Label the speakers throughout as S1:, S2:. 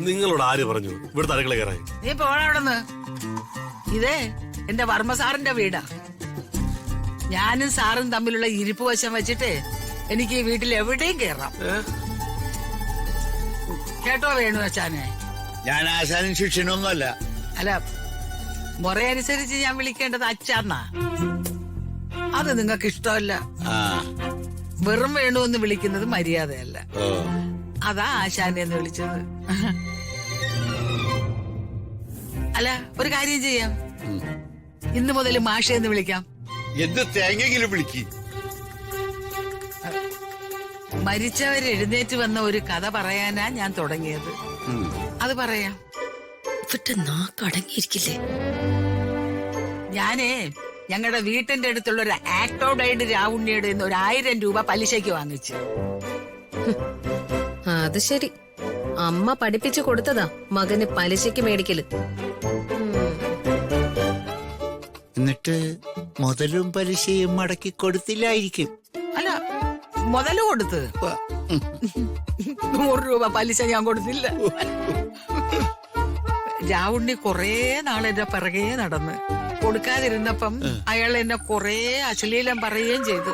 S1: നിങ്ങളോട് ആര് പറഞ്ഞു ഇവിടുത്തെ അടുക്കള കയറാൻ?
S2: നീ പോണവിടെന്ന്. ഇതേ എന്റെ വർമ്മ സാറിന്റെ വീടാ. ഞാനും സാറും തമ്മിലുള്ള ഇരിപ്പ് വശം വെച്ചിട്ട് എനിക്ക് ഈ വീട്ടിൽ എവിടെയും കയറാം. കേട്ടോ വേണു അച്ഛനെ?
S3: ഞാൻ ആശാനും ശിക്ഷനൊന്നുമല്ല.
S2: അല്ല, മുറയനുസരിച്ച് ഞാൻ വിളിക്കേണ്ടത് അച്ഛന്നാ. അത് നിങ്ങൾക്ക് ഇഷ്ടമല്ല. വെറും വേണു എന്ന് വിളിക്കുന്നത് മര്യാദയല്ല. അതാ ആശാനെ എന്ന് വിളിച്ചത്. അല്ല, ഒരു കാര്യം ചെയ്യാം, ഇന്ന് മുതൽ മാഷെന്ന് വിളിക്കാം.
S3: എന്ത് തേങ്ങെങ്കിലും വിളിക്ക്.
S2: മരിച്ചവർ എഴുന്നേറ്റ് വന്ന ഒരു കഥ പറയാനാ ഞാൻ തുടങ്ങിയത്. അത് പറയാം.
S4: നാക്കടങ്ങിയിരിക്കില്ലേ?
S2: ഞാനേ ഞങ്ങളുടെ വീട്ടിന്റെ അടുത്തുള്ള ഒരു ആക്ടോഡൈഡ് രാവുണ്ണിയുടെ 1000 രൂപ പലിശയ്ക്ക് വാങ്ങിച്ചു.
S4: അത് ശരി, അമ്മ പഠിപ്പിച്ചു കൊടുത്തതാ മകന് പലിശയ്ക്ക് മേടിക്കല്.
S3: എന്നിട്ട് മുതലും പലിശയും മടക്കി കൊടുത്തില്ലായിരിക്കും.
S2: അല്ല, മുതല് കൊടുത്ത് 100 രൂപ പലിശ ഞാൻ കൊടുത്തില്ല. രാവുണ്ണി കൊറേ നാളെന്റെ പിറകെ നടന്ന് കൊടുക്കാതിരുന്നപ്പം അയാൾ എന്നെ കൊറേ അശ്ലീലം പറയുകയും ചെയ്തു.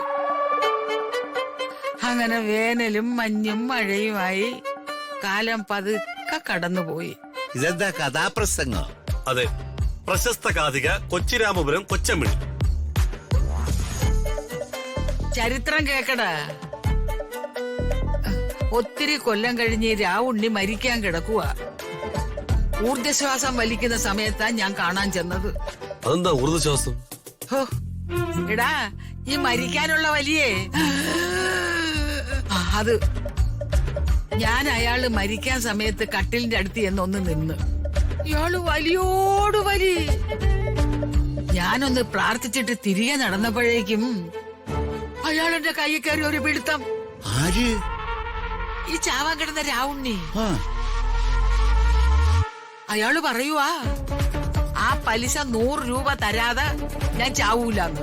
S2: അങ്ങനെ വേനലും മഞ്ഞും മഴയുമായി കാലം പതുക്കെ കടന്നുപോയി.
S3: ഇതെന്താ കഥാപ്രസംഗം?
S1: അതെ, പ്രശസ്ത കാഥിക കൊച്ചിരാമപുരം കൊച്ചമ്മിണി.
S2: ചരിത്രം കേക്കടാ. ഒത്തിരി കൊല്ലം കഴിഞ്ഞ് രാവുണ്ണി മരിക്കാൻ കിടക്കുക. ഊർജശ്വാസം വലിക്കുന്ന സമയത്താ ഞാൻ കാണാൻ ചെന്നത്.
S1: അതെന്താ ഊർജ്ജശ്വാസം?
S2: എടാ, ഈ മരിക്കാനുള്ള വലിയേ അത് ഞാൻ അയാള് മരിക്കാൻ സമയത്ത് കട്ടിലിന്റെ അടുത്ത് എന്നൊന്ന് നിന്ന് ഇയാള് വലിയോട് വലി. ഞാനൊന്ന് പ്രാർത്ഥിച്ചിട്ട് തിരികെ നടന്നപ്പോഴേക്കും അയാളെന്റെ കൈ കയറി ഒരു പിടുത്തം.
S3: ആര്?
S2: ഈ ചാവാൻ കിടന്ന രാവുണ്ണി. അയാള് പറയുവാ, ആ പലിശ 100 രൂപ തരാതെ ഞാൻ ചാവൂലെന്ന്.